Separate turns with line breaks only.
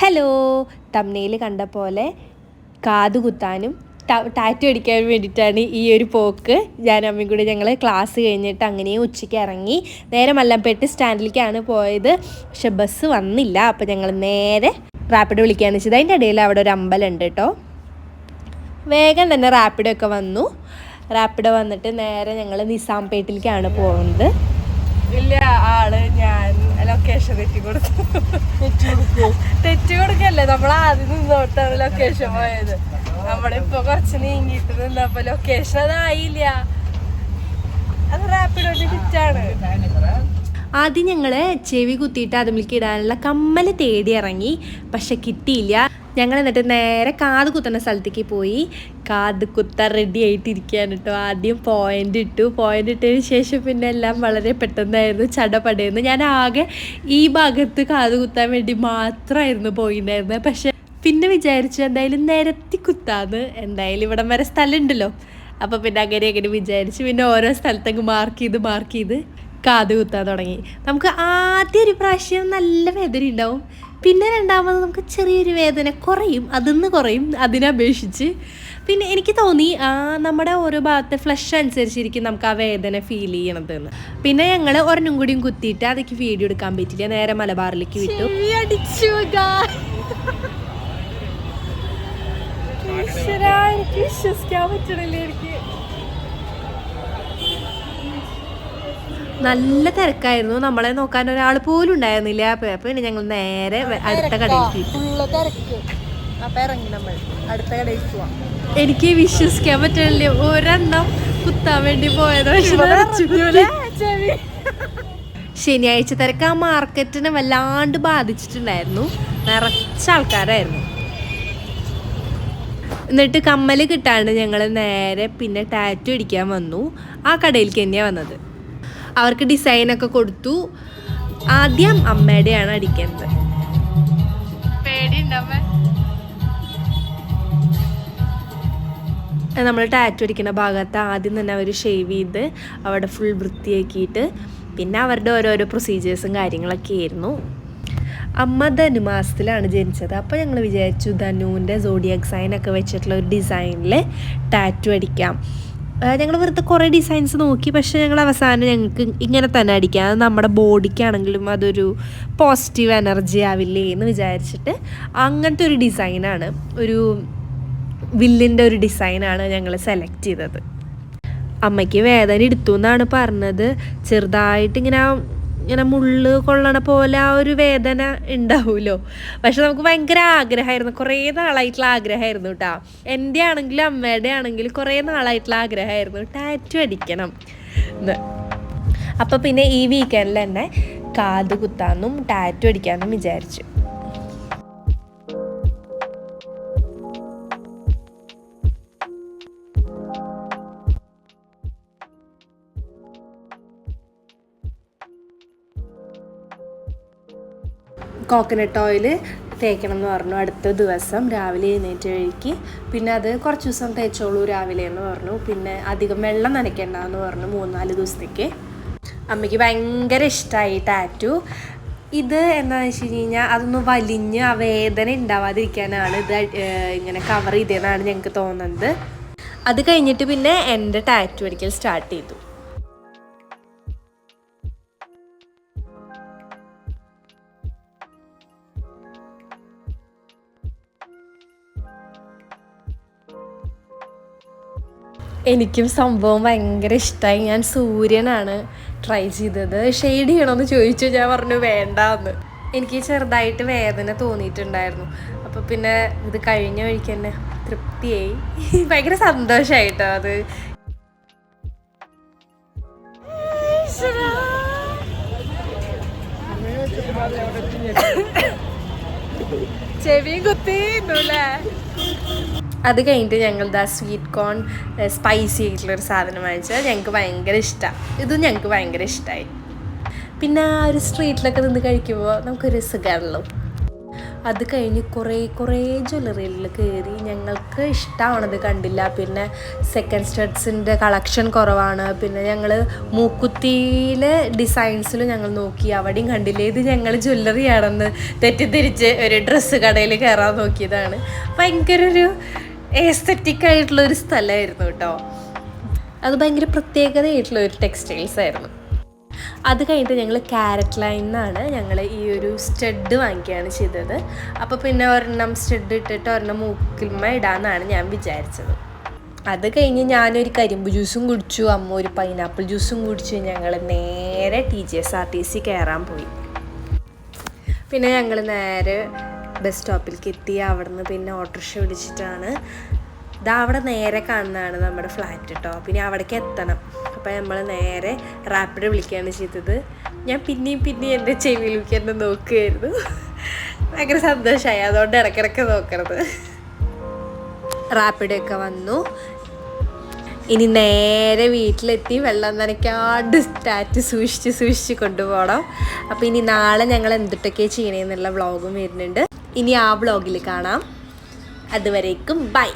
Hello, thumbnail കണ്ട പോലെ കാത് കുത്താനും ടാറ്റു അടിക്കാൻ വേണ്ടിയിട്ടാണ് ഈ ഒരു പോക്ക്. ഞാനും അമ്മയും കൂടി ഞങ്ങൾ ക്ലാസ് കഴിഞ്ഞിട്ട് അങ്ങനെ ഉച്ചയ്ക്ക് ഇറങ്ങി നേരെ മല്ലമ്പേട്ട് സ്റ്റാൻഡിലേക്കാണ് പോയത്. പക്ഷെ ബസ് വന്നില്ല. അപ്പോൾ ഞങ്ങൾ നേരെ റാപ്പിഡോ വിളിക്കാന്ന് വെച്ചത്. അതിൻ്റെ ഇടയിൽ അവിടെ ഒരു അമ്പലം ഉണ്ട് കേട്ടോ. വേഗം തന്നെ റാപ്പിഡോ ഒക്കെ വന്നു. റാപ്പിഡോ വന്നിട്ട് നേരെ ഞങ്ങൾ നിസാംപേട്ടിലേക്കാണ് പോകുന്നത്.
ഇല്ല, ആള് ഞാൻ ലൊക്കേഷൻ തെറ്റി കൊടുക്കല്ലേ. നമ്മൾ ആദ്യം നിന്നോട്ടാണ് ലൊക്കേഷൻ പോയത്. നമ്മളിപ്പോ കുറച്ച് നീങ്ങിട്ട് നിന്നപ്പോ ലൊക്കേഷൻ അതായില്ല. അത് റാപ്പിഡോന്റെ ഹിറ്റാണ്.
ആദ്യം ഞങ്ങൾ ചെവി കുത്തിയിട്ട് അതിലേക്ക് ഇടാനുള്ള കമ്മൽ തേടി ഇറങ്ങി. പക്ഷെ കിട്ടിയില്ല. ഞങ്ങൾ എന്നിട്ട് നേരെ കാത് കുത്തുന്ന സ്ഥലത്തേക്ക് പോയി. കാത് കുത്താൻ റെഡി ആയിട്ടിരിക്കുകയാണ് കേട്ടോ. ആദ്യം പോയിന്റ് ഇട്ടതിന് ശേഷം പിന്നെ എല്ലാം വളരെ പെട്ടെന്നായിരുന്നു, ചടപടയെന്ന്. ഞാൻ ആകെ ഈ ഭാഗത്ത് കാത് കുത്താൻ വേണ്ടി മാത്രമായിരുന്നു പോയിട്ടുണ്ടായിരുന്നത്. പക്ഷെ പിന്നെ വിചാരിച്ചു എന്തായാലും നിരത്തി കുത്താന്ന്. എന്തായാലും ഇവിടം വരെ സ്ഥലം ഉണ്ടല്ലോ. അപ്പോൾ പിന്നെ അങ്ങനെ വിചാരിച്ചു. പിന്നെ ഓരോ സ്ഥലത്തേക്ക് മാർക്ക് ചെയ്ത് കാത് കുത്താൻ തുടങ്ങി. നമുക്ക് ആദ്യം ഒരു പ്രാവശ്യം നല്ല വേദന ഉണ്ടാവും. പിന്നെ രണ്ടാമത് നമുക്ക് ചെറിയൊരു വേദന കുറയും, അതിനപേക്ഷിച്ച്. പിന്നെ എനിക്ക് തോന്നി നമ്മുടെ ഓരോ ഭാഗത്തെ ഫ്ലഷ് അനുസരിച്ചിരിക്കും നമുക്ക് ആ വേദന ഫീൽ ചെയ്യണതെന്ന്. പിന്നെ ഞങ്ങൾ ഒരെണ്ണം കൂടിയും കുത്തിയിട്ട് അതൊക്കെ വീഡിയോ എടുക്കാൻ പറ്റില്ല. നേരെ മലബാറിലേക്ക് വിട്ടു.
എനിക്ക് വിശ്വസിക്കാൻ പറ്റണില്ല. എനിക്ക്
നല്ല തിരക്കായിരുന്നു. നമ്മളെ നോക്കാൻ ഒരാൾ പോലും ഉണ്ടായിരുന്നില്ല. പിന്നെ ഞങ്ങൾ നേരെ അടുത്ത കടയിലേക്ക് എനിക്ക് വിശ്വസിക്കാൻ പറ്റില്ല. ഒരെണ്ണം കുത്താൻ വേണ്ടി പോയത്. ശനിയാഴ്ച തിരക്ക് ആ മാർക്കറ്റിനെ വല്ലാണ്ട് ബാധിച്ചിട്ടുണ്ടായിരുന്നു. നിറച്ച ആൾക്കാരായിരുന്നു. എന്നിട്ട് കമ്മൽ കിട്ടാണ്ട് ഞങ്ങൾ നേരെ പിന്നെ ടാറ്റു അടിക്കാൻ വന്നു. ആ കടയിലേക്ക് തന്നെയാണ് വന്നത്. അവർക്ക് ഡിസൈനൊക്കെ കൊടുത്തു. ആദ്യം അമ്മയുടെയാണ് അടിക്കുന്നത്. നമ്മൾ ടാറ്റു അടിക്കുന്ന ഭാഗത്ത് ആദ്യം തന്നെ അവർ ഷേവ് ചെയ്ത് അവിടെ ഫുൾ വൃത്തിയാക്കിയിട്ട് പിന്നെ അവരുടെ ഓരോരോ പ്രൊസീജിയേഴ്സും കാര്യങ്ങളൊക്കെ ആയിരുന്നു. അമ്മ ധനുമാസത്തിലാണ് ജനിച്ചത്. അപ്പോൾ ഞങ്ങൾ വിചാരിച്ചു ധനുവിൻ്റെ സോഡിയാക് സൈനൊക്കെ വെച്ചിട്ടുള്ള ഒരു ഡിസൈനിൽ ടാറ്റു അടിക്കാം. ഞങ്ങൾ വെറുതെ കുറേ ഡിസൈൻസ് നോക്കി. പക്ഷേ ഞങ്ങൾ അവസാനം ഞങ്ങൾക്ക് ഇങ്ങനെ തന്നെ അടിക്കാം. അത് നമ്മുടെ ബോഡിക്കാണെങ്കിലും അതൊരു പോസിറ്റീവ് എനർജി ആവില്ലേ എന്ന് വിചാരിച്ചിട്ട് അങ്ങനത്തെ ഒരു ഡിസൈനാണ്, ഒരു വില്ലിൻ്റെ ഒരു ഡിസൈനാണ് ഞങ്ങൾ സെലക്ട് ചെയ്തത്. അമ്മയ്ക്ക് വേദന എടുത്തു എന്നാണ് പറഞ്ഞത്. ചെറുതായിട്ട് ഇങ്ങനെ മുള്ള് കൊള്ളണ പോലെ ആ ഒരു വേദന ഉണ്ടാവുമല്ലോ. പക്ഷെ നമുക്ക് ഭയങ്കര ആഗ്രഹമായിരുന്നു, കുറേ നാളായിട്ടുള്ള ആഗ്രഹമായിരുന്നു കേട്ടോ. എൻ്റെ ആണെങ്കിലും അമ്മയുടെ ആണെങ്കിലും കുറേ നാളായിട്ടുള്ള ആഗ്രഹമായിരുന്നു ടാറ്റു അടിക്കണം എന്ന്. അപ്പോൾ പിന്നെ ഈ വീക്കെൻഡിൽ തന്നെ കാത് കുത്താനും ടാറ്റു അടിക്കാനും വിചാരിച്ചു. കോക്കനട്ട് ഓയിൽ തേക്കണം എന്ന് പറഞ്ഞു അടുത്ത ദിവസം രാവിലെ എഴുന്നേറ്റ് വഴിക്ക്. പിന്നെ അത് കുറച്ച് ദിവസം തേച്ചോളൂ രാവിലെ എന്ന് പറഞ്ഞു. പിന്നെ അധികം വെള്ളം നനയ്ക്കണ്ടെന്ന് പറഞ്ഞു 3-4 ദിവസത്തേക്ക്. അമ്മയ്ക്ക് ഭയങ്കര ഇഷ്ടമായി ടാറ്റു. ഇത് എന്താണെന്ന് വെച്ച് കഴിഞ്ഞാൽ അതൊന്ന് വലിഞ്ഞ് ആ വേദന ഉണ്ടാവാതിരിക്കാനാണ് ഇത് ഇങ്ങനെ കവർ ചെയ്തതെന്നാണ് ഞങ്ങൾക്ക് തോന്നുന്നത്. അത് കഴിഞ്ഞിട്ട് പിന്നെ എൻ്റെ ടാറ്റു അടിക്കൽ സ്റ്റാർട്ട് ചെയ്തു. എനിക്കും സംഭവം ഭയങ്കര ഇഷ്ടമായി. ഞാൻ സൂര്യനാണ് ട്രൈ ചെയ്തത്. ഷെയ്ഡ് ചെയ്യണമെന്ന് ചോദിച്ചു. ഞാൻ പറഞ്ഞു വേണ്ടാന്ന്. എനിക്ക് ചെറുതായിട്ട് വേദന തോന്നിയിട്ടുണ്ടായിരുന്നു. അപ്പോൾ പിന്നെ ഇത് കഴിഞ്ഞ വഴിക്ക് തന്നെ തൃപ്തിയായി. ഭയങ്കര സന്തോഷമായിട്ടോ അത്.
ചെവിയും കുത്തില്ലേ.
അത് കഴിഞ്ഞിട്ട് ഞങ്ങൾ സ്വീറ്റ് കോൺ സ്പൈസി ആയിട്ടുള്ളൊരു സാധനം വാങ്ങിച്ചത്. ഞങ്ങൾക്ക് ഭയങ്കര ഇഷ്ടമാണ്. ഇതും ഞങ്ങൾക്ക് ഭയങ്കര ഇഷ്ടമായി. പിന്നെ ആ ഒരു സ്ട്രീറ്റിലൊക്കെ നിന്ന് കഴിക്കുമ്പോൾ നമുക്കൊരു സുഖമാണല്ലോ. അത് കഴിഞ്ഞ് കുറേ ജ്വല്ലറിയിൽ കയറി. ഞങ്ങൾക്ക് ഇഷ്ടമാണത് കണ്ടില്ല. പിന്നെ സെക്കൻഡ് സ്റ്റഡ്സിൻ്റെ കളക്ഷൻ കുറവാണ്. പിന്നെ ഞങ്ങൾ മൂക്കുത്തിയിലെ ഡിസൈൻസിലും ഞങ്ങൾ നോക്കി, അവിടെയും കണ്ടില്ല. ഇത് ഞങ്ങൾ ജ്വല്ലറി ആണെന്ന് തെറ്റിദ്ധരിച്ച് ഒരു ഡ്രസ്സ് കടയിൽ കയറാൻ നോക്കിയതാണ്. ഭയങ്കര ഒരു എസ്തെറ്റിക് ആയിട്ടുള്ളൊരു സ്ഥലമായിരുന്നു കേട്ടോ. അത് ഭയങ്കര പ്രത്യേകതയായിട്ടുള്ള ഒരു ടെക്സ്റ്റൈൽസ് ആയിരുന്നു. അത് കഴിഞ്ഞിട്ട് ഞങ്ങൾ ക്യാരറ്റ് ലൈനിന്നാണ് ഞങ്ങൾ ഈ ഒരു സ്റ്റഡ് വാങ്ങിക്കുകയാണ് ചെയ്തത്. അപ്പോൾ പിന്നെ ഒരെണ്ണം സ്റ്റഡ് ഇട്ടിട്ട് ഒരെണ്ണം മൂക്കിൽമ ഇടാമെന്നാണ് ഞാൻ വിചാരിച്ചത്. അത് കഴിഞ്ഞ് ഞാനൊരു കരിമ്പ് ജ്യൂസും കുടിച്ചു, അമ്മ ഒരു പൈനാപ്പിൾ ജ്യൂസും കുടിച്ചു. ഞങ്ങൾ നേരെ TGSRTC കയറാൻ പോയി. പിന്നെ ഞങ്ങൾ നേരെ ബസ് സ്റ്റോപ്പിലേക്ക് എത്തി. അവിടുന്ന് പിന്നെ ഓട്ടോറിക്ഷ വിളിച്ചിട്ടാണ്, ഇതാ അവിടെ നേരെ കാണുന്നതാണ് നമ്മുടെ ഫ്ലാറ്റ് കേട്ടോ. പിന്നെ അവിടേക്ക് എത്തണം. അപ്പോൾ നമ്മൾ നേരെ റാപ്പിഡ് വിളിക്കുകയാണ് ചെയ്തത്. ഞാൻ പിന്നെയും എൻ്റെ ചെവിയിലേക്ക് എന്നെ നോക്കുകയായിരുന്നു. ഭയങ്കര സന്തോഷമായി. അതുകൊണ്ട് ഇടയ്ക്കിടയ്ക്ക് നോക്കണത്. റാപ്പിഡൊക്കെ വന്നു. ഇനി നേരെ വീട്ടിലെത്തി വെള്ളം നനയ്ക്കാണ്ട് സ്റ്റാറ്റ് സൂക്ഷിച്ച് കൊണ്ടുപോകണം. അപ്പോൾ ഇനി നാളെ ഞങ്ങൾ എന്തൊക്കെ ചെയ്യണമെന്നുള്ള വ്ളോഗും വരുന്നുണ്ട്. ഇനി ആ വ്ളോഗിൽ കാണാം. അതുവരേക്കും ബൈ.